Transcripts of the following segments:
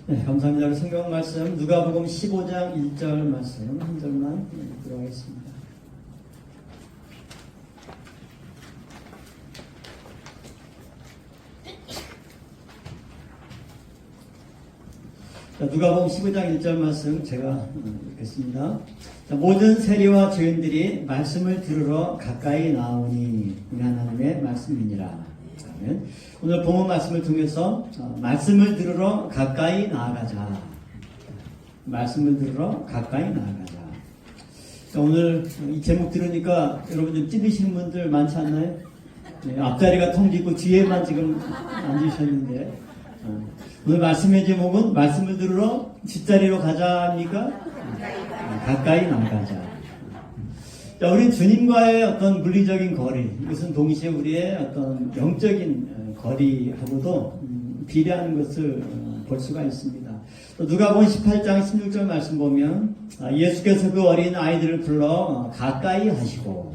네, 감사합니다. 우리 성경 말씀 누가복음 15장 1절 말씀 한 절만 읽도록 하겠습니다. 자, 누가복음 15장 1절 말씀 제가 읽겠습니다. 자, 모든 세리와 죄인들이 말씀을 들으러 가까이 나오니 하나님의 말씀이니라. 오늘 본문 말씀을 통해서 말씀을 들으러 가까이 나아가자. 말씀을 들으러 가까이 나아가자. 오늘 이 제목 들으니까 여러분 좀 찔리시는 분들 많지 않나요? 네, 앞자리가 텅 비고 뒤에만 지금 앉으셨는데 오늘 말씀의 제목은 말씀을 들으러 뒷자리로 가자입니까? 가까이 나아가자. 자, 우리 주님과의 어떤 물리적인 거리, 이것은 동시에 우리의 어떤 영적인 거리하고도 비례하는 것을 볼 수가 있습니다. 또 누가복음 18장 16절 말씀 보면 예수께서 그 어린 아이들을 불러 가까이 하시고,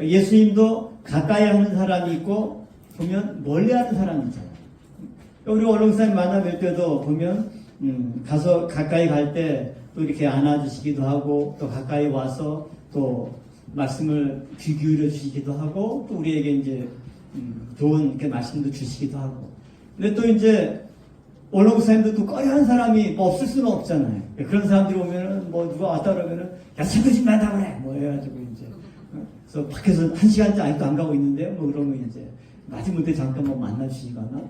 예수님도 가까이 하는 사람이 있고 보면 멀리 하는 사람이 있잖아요. 우리 원롱사님 만나 뵐 때도 보면 가서 가까이 갈 때 또 이렇게 안아주시기도 하고, 또 가까이 와서 또 말씀을 귀 기울여 주시기도 하고, 또 우리에게 이제 좋은 이렇게 말씀도 주시기도 하고. 근데 또 이제 원로목사님도 또 꺼려하는 사람이 뭐 없을 수는 없잖아요. 그런 사람들이 오면은 뭐 누가 왔다 그러면은 야 설거지 만다 그래 뭐 해가지고 이제 그래서 밖에서 1시간째 아직도 안 가고 있는데 뭐 그러면 이제 마지못해 잠깐 뭐 만나주시거나.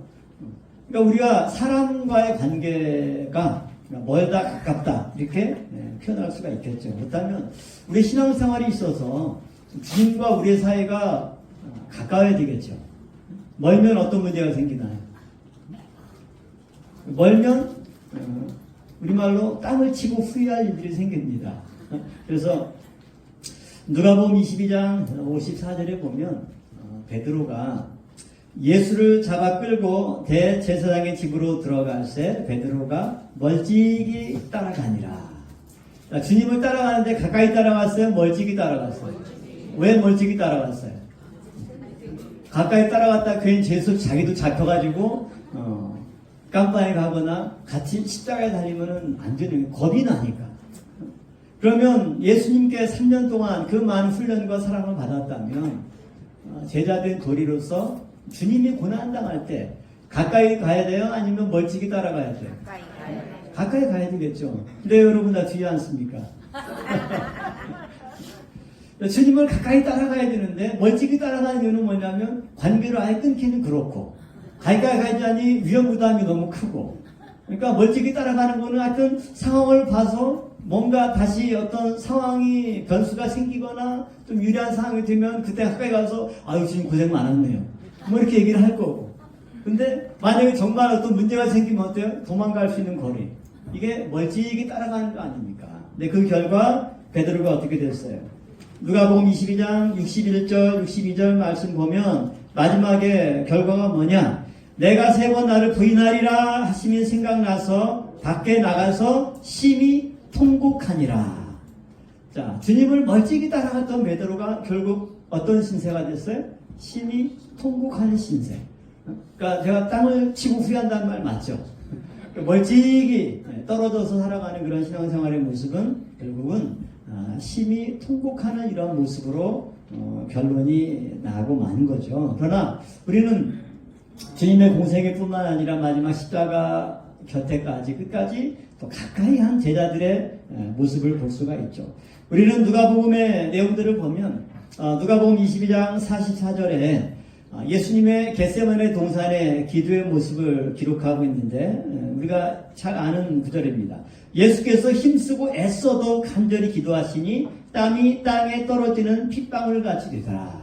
그러니까 우리가 사람과의 관계가 멀다 가깝다 이렇게 표현할 수가 있겠죠. 그렇다면 우리 신앙생활이 있어서 주님과 우리의 사이가 가까워야 되겠죠. 멀면 어떤 문제가 생기나요? 멀면 우리말로 땀을 치고 후회할 일들이 생깁니다. 그래서 누가복음 22장 54절에 보면 베드로가 예수를 잡아 끌고 대제사장의 집으로 들어갈새 베드로가 멀찍이 따라가니라. 주님을 따라가는데 가까이 따라갔어요? 멀찍이 따라갔어요? 왜 멀찍이 따라갔어요? 가까이 따라갔다 괜히 죄수 자기도 잡혀가지고 깜빵에 가거나 같이 십자가에 달리면은 안 되는, 겁이 나니까. 그러면 예수님께 3년 동안 그 많은 훈련과 사랑을 받았다면 제자된 도리로서 주님이 고난당할 때 가까이 가야 돼요? 아니면 멀찍이 따라가야 돼요? 가까이 가야 되겠죠. 근데 여러분 다 뒤에 앉습니까? 주님을 가까이 따라가야 되는데 멀찍이 따라가는 이유는 뭐냐면 관계를 아예 끊기는 그렇고, 가까이 가자니 위험부담이 너무 크고, 그러니까 멀찍이 따라가는 거는 하여튼 상황을 봐서 뭔가 다시 어떤 상황이 변수가 생기거나 좀 유리한 상황이 되면 그때 가까이 가서 아유 주님 고생 많았네요 뭐 이렇게 얘기를 할 거고. 근데 만약에 정말 어떤 문제가 생기면 어때요? 도망갈 수 있는 거리, 이게 멀찍이 따라가는 거 아닙니까? 근데 그 결과 베드로가 어떻게 됐어요? 누가복음 22장 61절 62절 말씀 보면 마지막에 결과가 뭐냐? 내가 3번 나를 부인하리라 하시면 생각나서 밖에 나가서 심히 통곡하니라. 자, 주님을 멀찍이 따라갔던 베드로가 결국 어떤 신세가 됐어요? 심히 통곡하는 신세. 그러니까 제가 땅을 치고 후회한다는 말 맞죠? 멀찍이 떨어져서 살아가는 그런 신앙생활의 모습은 결국은 심히 통곡하는 이런 모습으로 결론이 나고 마는 거죠. 그러나 우리는 주님의 공생일 뿐만 아니라 마지막 십자가 곁에까지 끝까지 또 가까이 한 제자들의 모습을 볼 수가 있죠. 우리는 누가복음의 내용들을 보면 누가복음 22장 44절에 예수님의 겟세마네 동산의 기도의 모습을 기록하고 있는데 우리가 잘 아는 구절입니다. 예수께서 힘쓰고 애써도 간절히 기도하시니 땀이 땅에 떨어지는 핏방울 같이 되더라.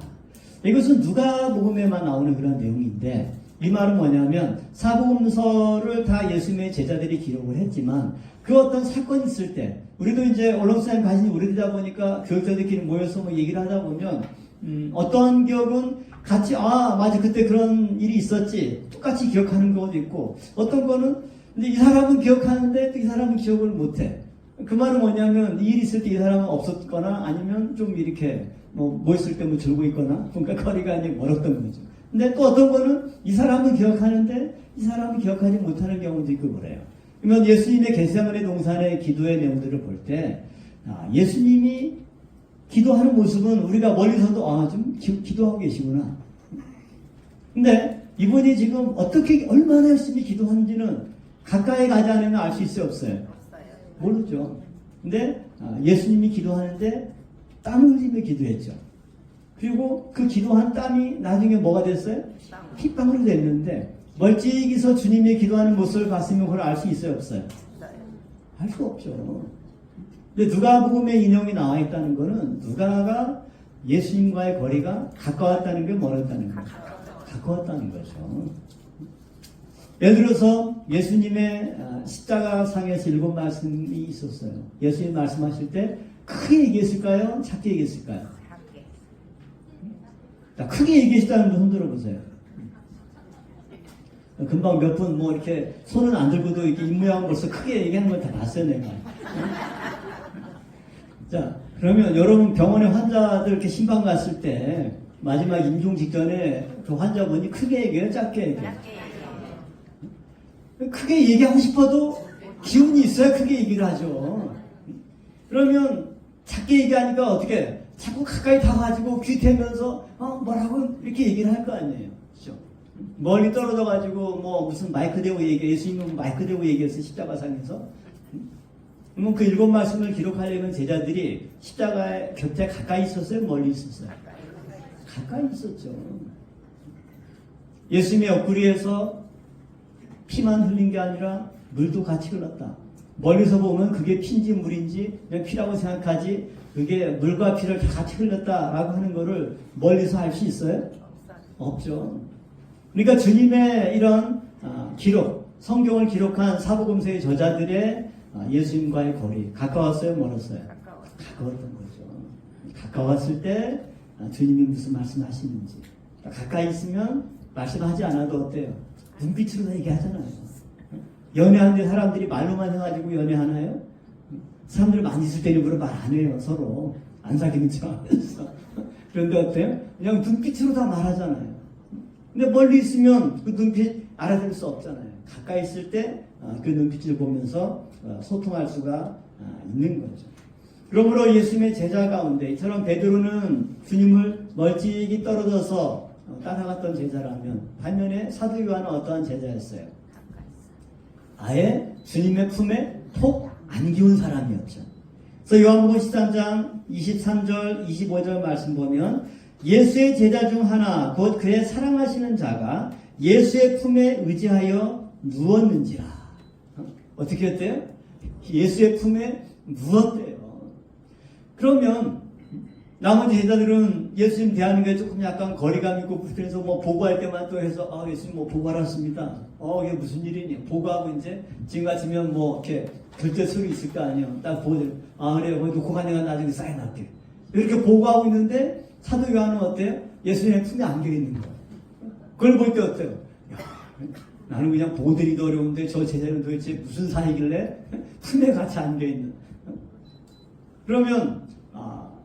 이것은 누가복음에만 나오는 그런 내용인데, 이 말은 뭐냐면 사복음서를 다 예수님의 제자들이 기록을 했지만 그 어떤 사건이 있을 때, 우리도 이제 언론사님 가신 우리들이다 보니까 교육자들끼리 모여서 뭐 얘기를 하다 보면 어떤 기억은 같이 맞아 그때 그런 일이 있었지 똑같이 기억하는 경우도 있고, 어떤 거는 근데 이 사람은 기억하는데 또 이 사람은 기억을 못해. 그 말은 뭐냐면 이 일이 있을 때 이 사람은 없었거나 아니면 좀 이렇게 뭐 있을 때 뭐 들고 있거나 그러니까 거리가 아니 멀었던 거죠. 근데 또 어떤 거는 이 사람은 기억하는데 이 사람은 기억하지 못하는 경우도 있고 그래요. 그러면 예수님의 겟세마네 동산의 기도의 내용들을 볼 때 예수님이 기도하는 모습은 우리가 멀리서도 좀 기도하고 계시구나. 근데 이분이 지금 어떻게 얼마나 열심히 기도하는지는 가까이 가지 않으면 알 수 있어요, 없어요? 모르죠. 근데 예수님이 기도하는데 땀을 흘리며 기도했죠. 그리고 그 기도한 땀이 나중에 뭐가 됐어요? 핏방울이 됐는데 멀찍이서 주님이 기도하는 모습을 봤으면 그걸 알 수 있어요, 없어요? 알 수 없죠. 근데 누가복음에 인용이 나와 있다는 거는 누가가 예수님과의 거리가 가까웠다는 게 멀었다는 거죠. 가까웠다는 거죠. 예를 들어서 예수님의 십자가상에서 7 말씀이 있었어요. 예수님 말씀하실 때 크게 얘기했을까요? 작게 얘기했을까요? 자, 크게 얘기했다는 분 손 들어보세요. 금방 몇 분 이렇게 손은 안 들고도 이렇게 입모양 벌써 크게 얘기하는 걸 다 봤어요, 내가. 자, 그러면 여러분 병원에 환자들 이렇게 신방 갔을 때 마지막 임종 직전에 그 환자분이 크게 얘기해요, 작게 얘기해요? 크게 얘기하고 싶어도 기운이 있어야 크게 얘기를 하죠. 그러면 작게 얘기하니까 어떻게 자꾸 가까이 다가가지고 귀 대면서 뭐라고 이렇게 얘기를 할 거 아니에요. 그렇죠? 멀리 떨어져가지고 무슨 마이크 대고 얘기해. 예수님은 마이크 대고 얘기했어요, 십자가상에서. 그러면 그 7 말씀을 기록하려면 제자들이 십자가의 곁에 가까이 있었어요, 멀리 있었어요? 가까이 있었죠. 예수님의 옆구리에서 피만 흘린 게 아니라 물도 같이 흘렀다. 멀리서 보면 그게 피인지 물인지 그냥 피라고 생각하지 그게 물과 피를 다 같이 흘렸다라고 하는 거를 멀리서 알 수 있어요? 없죠. 그러니까 주님의 이런 기록, 성경을 기록한 사복음서의 저자들의 예수님과의 거리, 가까웠어요? 멀었어요? 가까웠던 거죠. 가까웠을 때 주님이 무슨 말씀하시는지, 가까이 있으면 말씀하지 않아도 어때요? 눈빛으로 얘기하잖아요. 연애하는데 사람들이 말로만 해가지고 연애하나요? 사람들 많이 있을 때 일부러 말 안 해요, 서로. 안 사귀는 척 하면서. 그런데 어때요? 그냥 눈빛으로 다 말하잖아요. 근데 멀리 있으면 그 눈빛 알아들을 수 없잖아요. 가까이 있을 때 그 눈빛을 보면서 소통할 수가 있는 거죠. 그러므로 예수님의 제자 가운데 이처럼 베드로는 주님을 멀찍이 떨어져서 따라갔던 제자라면 반면에 사도 요한은 어떠한 제자였어요? 아예 주님의 품에 톡 안기운 사람이었죠. 그래서 요한복음 13장 23절 25절 말씀 보면 예수의 제자 중 하나 곧 그의 사랑하시는 자가 예수의 품에 의지하여 누웠는지라. 어떻게 했대요? 예수의 품에 누웠대요. 그러면 나머지 제자들은 예수님 대하는 게 조금 약간 거리감 있고 그래서 보고할 때만 또 해서 예수님 보고하러 왔습니다. 이게 무슨 일이니? 보고하고 이제 지금 같으면 이렇게 글재 소리 있을 거 아니에요. 딱 보고 그래요. 거기 놓고 가니까 나중에 사인할게. 이렇게 보고하고 있는데 사도 요한은 어때요? 예수님의 품에 안겨 있는 거예요. 그걸 볼 때 어때요? 야, 나는 그냥 보드리도 어려운데 저 제자는 도대체 무슨 사이길래 품에 같이 안겨 있는? 그러면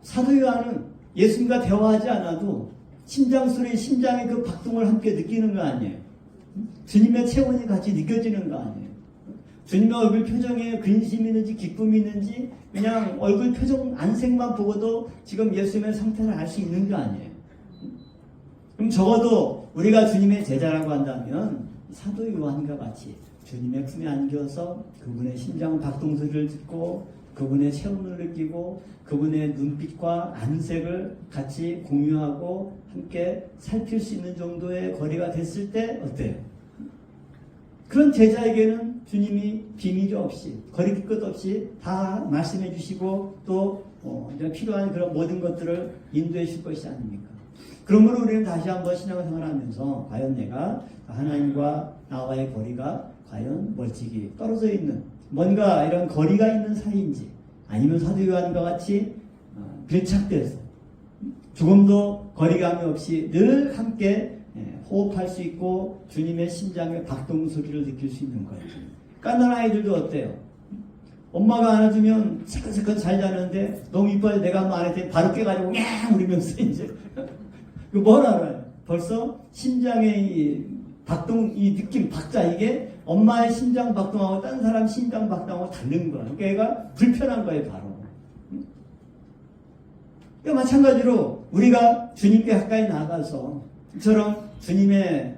사도 요한은 예수님과 대화하지 않아도 심장 소리, 심장의 그 박동을 함께 느끼는 거 아니에요? 주님의 체온이 같이 느껴지는 거 아니에요? 주님의 얼굴 표정에 근심이 있는지 기쁨이 있는지 그냥 얼굴 표정 안색만 보고도 지금 예수님의 상태를 알 수 있는 거 아니에요? 그럼 적어도 우리가 주님의 제자라고 한다면 사도 요한과 같이 주님의 품에 안겨서 그분의 심장 박동 소리를 듣고 그분의 체온을 느끼고 그분의 눈빛과 안색을 같이 공유하고 함께 살필 수 있는 정도의 거리가 됐을 때 어때요? 그런 제자에게는 주님이 비밀이 없이 거리낄 것 없이 다 말씀해 주시고 또 필요한 그런 모든 것들을 인도해 줄 것이 아닙니까? 그러므로 우리는 다시 한번 신앙생활을 하면서 과연 내가 하나님과 나와의 거리가 과연 멀찍이 떨어져 있는 뭔가 이런 거리가 있는 사이인지 아니면 사도 요한과 같이 밀착돼서 조금도 거리감이 없이 늘 함께 호흡할 수 있고 주님의 심장의 박동 소리를 느낄 수 있는 거예요. 깐난 아이들도 어때요? 엄마가 안아주면 새끈새끈 잘 자는데 너무 이뻐서 내가 한번 안아주면 바로 깨가지고 냥 울면서 이제 그 뭘 알아요? 벌써 심장의 이 박동 이 느낌 박자 이게 엄마의 심장박동하고 다른 사람 심장박동하고 다른 거야. 그러니까 얘가 불편한 거예요, 바로. 마찬가지로 우리가 주님께 가까이 나가서 이처럼 주님의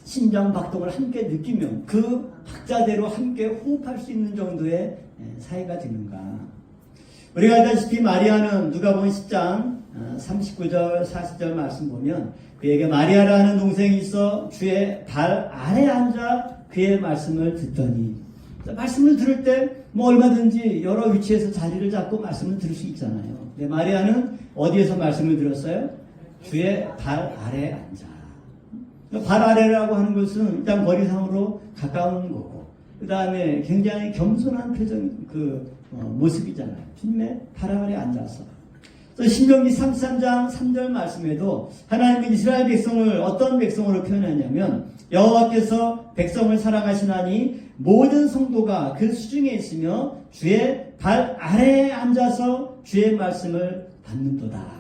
심장박동을 함께 느끼면 그 박자대로 함께 호흡할 수 있는 정도의 사이가 되는가. 우리가 알다시피 마리아는 누가복음 10장 39절 40절 말씀 보면 그에게 마리아라는 동생이 있어 주의 발 아래 앉아 그의 말씀을 듣더니, 말씀을 들을 때 뭐 얼마든지 여러 위치에서 자리를 잡고 말씀을 들을 수 있잖아요. 근데 마리아는 어디에서 말씀을 들었어요? 주의 발 아래 앉아. 발 아래라고 하는 것은 일단 거리상으로 가까운 거고, 그 다음에 굉장히 겸손한 표정, 모습이잖아요. 주님의 발 아래 앉아서. 신명기 33장 3절 말씀에도 하나님은 이스라엘 백성을 어떤 백성으로 표현하냐면, 여호와께서 백성을 사랑하시나니 모든 성도가 그 수중에 있으며 주의 발 아래에 앉아서 주의 말씀을 받는도다.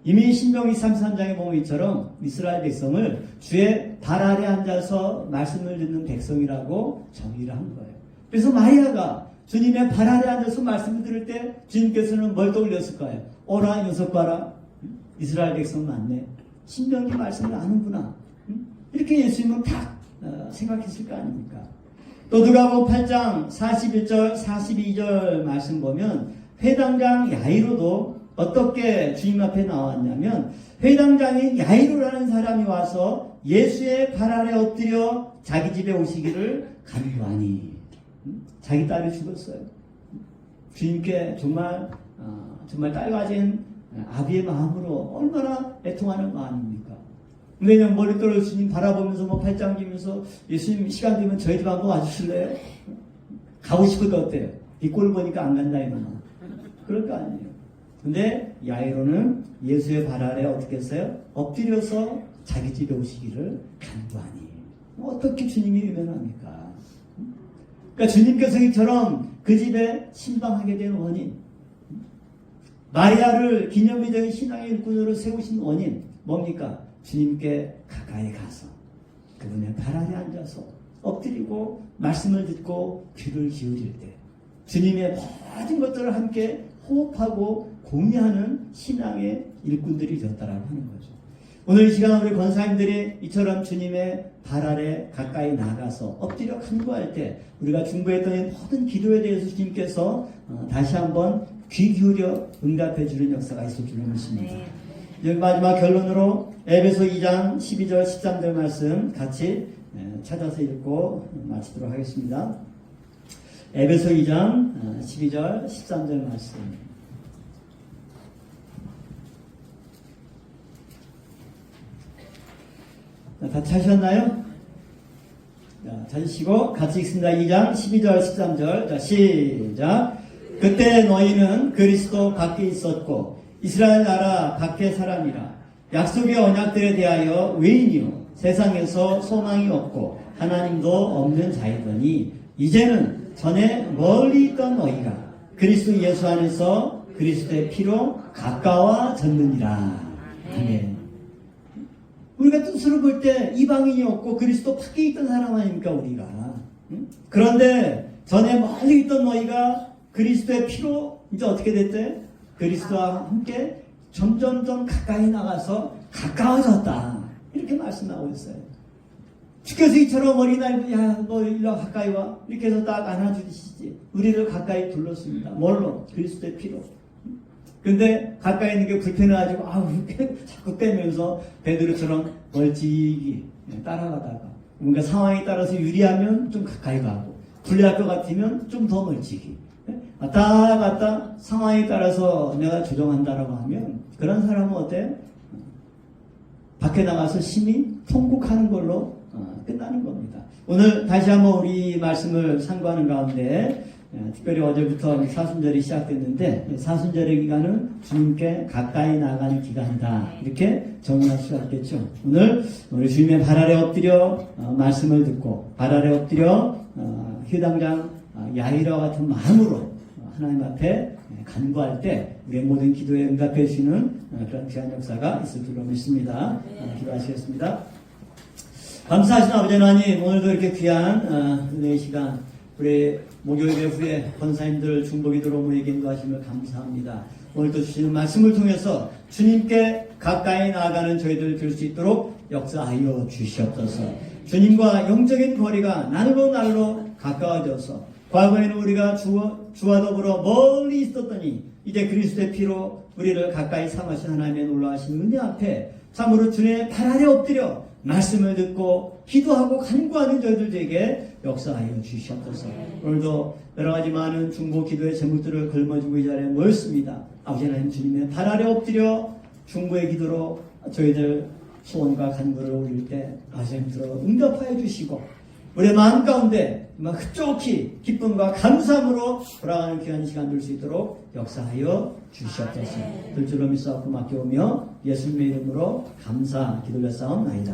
이미 신명기 33장에 보면 이처럼 이스라엘 백성을 주의 발 아래에 앉아서 말씀을 듣는 백성이라고 정의를 한 거예요. 그래서 마리아가 주님의 발 아래에 앉아서 말씀을 들을 때 주님께서는 뭘 떠올렸을까요? 오라 녀석 봐라, 이스라엘 백성 맞네, 신명기 말씀을 아는구나, 이렇게 예수님은 딱 생각했을 거 아닙니까? 또 누가복음 8장 41절 42절 말씀 보면 회당장 야이로도 어떻게 주님 앞에 나왔냐면, 회당장인 야이로라는 사람이 와서 예수의 발 아래 엎드려 자기 집에 오시기를 간구하니, 자기 딸이 죽었어요. 주님께 정말 딸 가진 아비의 마음으로 얼마나 애통하는 마음입니까? 왜냐면 머리떨어 주님 바라보면서 팔짱 끼면서 예수님 시간 되면 저희 집 한번 와주실래요? 가고 싶을 것 어때요? 이 꼴 보니까 안 간다 이놈아. 그럴 거 아니에요. 근데 야이로는 예수의 발 아래 어떻게 했어요? 엎드려서 자기 집에 오시기를 간구하니. 어떻게 주님이 유명합니까? 그러니까 주님께서 이처럼 그 집에 신방하게 된 원인, 마리아를 기념비적인 신앙의 일꾼으로 세우신 원인 뭡니까? 주님께 가까이 가서 그분의 발 아래 앉아서 엎드리고 말씀을 듣고 귀를 기울일 때 주님의 모든 것들을 함께 호흡하고 공유하는 신앙의 일꾼들이 되었다라고 하는 거죠. 오늘 이 시간 우리 권사님들이 이처럼 주님의 발 아래 가까이 나가서 엎드려 간구할 때 우리가 중보했던 이 모든 기도에 대해서 주님께서 다시 한번 귀 기울여 응답해 주는 역사가 있을 줄을 믿습니다. 여기 마지막 결론으로 에베소 2장 12절 13절 말씀 같이 찾아서 읽고 마치도록 하겠습니다. 에베소 2장 12절 13절 말씀. 다 찾으셨나요? 찾으시고 같이 읽습니다. 2장 12절 13절. 자, 시작. 그때 너희는 그리스도 밖에 있었고 이스라엘 나라 밖의 사람이라. 약속의 언약들에 대하여 외인이요 세상에서 소망이 없고 하나님도 없는 자이더니 이제는 전에 멀리 있던 너희가 그리스도 예수 안에서 그리스도의 피로 가까워졌느니라. 아멘. 우리가 뜻으로 볼 때 이방인이 없고 그리스도 밖에 있던 사람 아닙니까 우리가. 그런데 전에 멀리 있던 너희가 그리스도의 피로 이제 어떻게 됐대? 그리스도와 함께 점점점 가까이 나가서 가까워졌다. 이렇게 말씀하고 있어요. 주께서 이처럼 어린아이, 야, 너 일로 가까이 와. 이렇게 해서 딱 안아주시지. 우리를 가까이 불렀습니다. 뭘로? 그리스도의 피로. 근데 가까이 있는 게 불편해가지고, 이렇게 자꾸 빼면서 베드로처럼 멀찍이 따라가다가, 뭔가 상황에 따라서 유리하면 좀 가까이 가고, 불리할 것 같으면 좀 더 멀찍이. 왔다 갔다 상황에 따라서 내가 조정한다라고 하면, 그런 사람은 어때요? 밖에 나가서 심히 통곡하는 걸로 끝나는 겁니다. 오늘 다시 한번 우리 말씀을 참고하는 가운데 특별히 어제부터 사순절이 시작됐는데 사순절의 기간은 주님께 가까이 나가는 기간이다. 이렇게 정의할 수가 있겠죠. 오늘 우리 주님의 발 아래 엎드려 말씀을 듣고 발 아래 엎드려 회당장 야이로와 같은 마음으로 하나님 앞에 간구할 때 우리의 모든 기도에 응답해 주시는 그런 귀한 역사가 있을 줄로 믿습니다. 기도하시겠습니다. 감사하신 아버지 하나님, 오늘도 이렇게 귀한 은혜의 시간, 우리 목요일 후에 권사님들 중보기도로 모이게 인도하심을 감사합니다. 오늘도 주시는 말씀을 통해서 주님께 가까이 나아가는 저희들 될 수 있도록 역사하여 주시옵소서. 주님과 영적인 거리가 날로 날로 가까워져서 과거에는 우리가 주와 더불어 멀리 있었더니 이제 그리스도의 피로 우리를 가까이 삼으신 하나님의 놀라우신 은혜 앞에 참으로 주님의 발 아래 엎드려 말씀을 듣고 기도하고 간구하는 저희들에게 역사하여 주시옵소서. 오늘도 여러 가지 많은 중보 기도의 제목들을 걸머쥐고 이 자리에 모였습니다. 아버지 하나님, 주님의 발 아래 엎드려 중보의 기도로 저희들 소원과 간구를 올릴 때 아버지 하나님 들어 응답하여 주시고 우리의 마음 가운데 흡족히 기쁨과 감사함으로 돌아가는 귀한 시간 될 수 있도록 역사하여 주시옵소서. 들 줄로 믿사옵고 맡겨오며 예수님의 이름으로 감사 기도를 쌓옵나이다.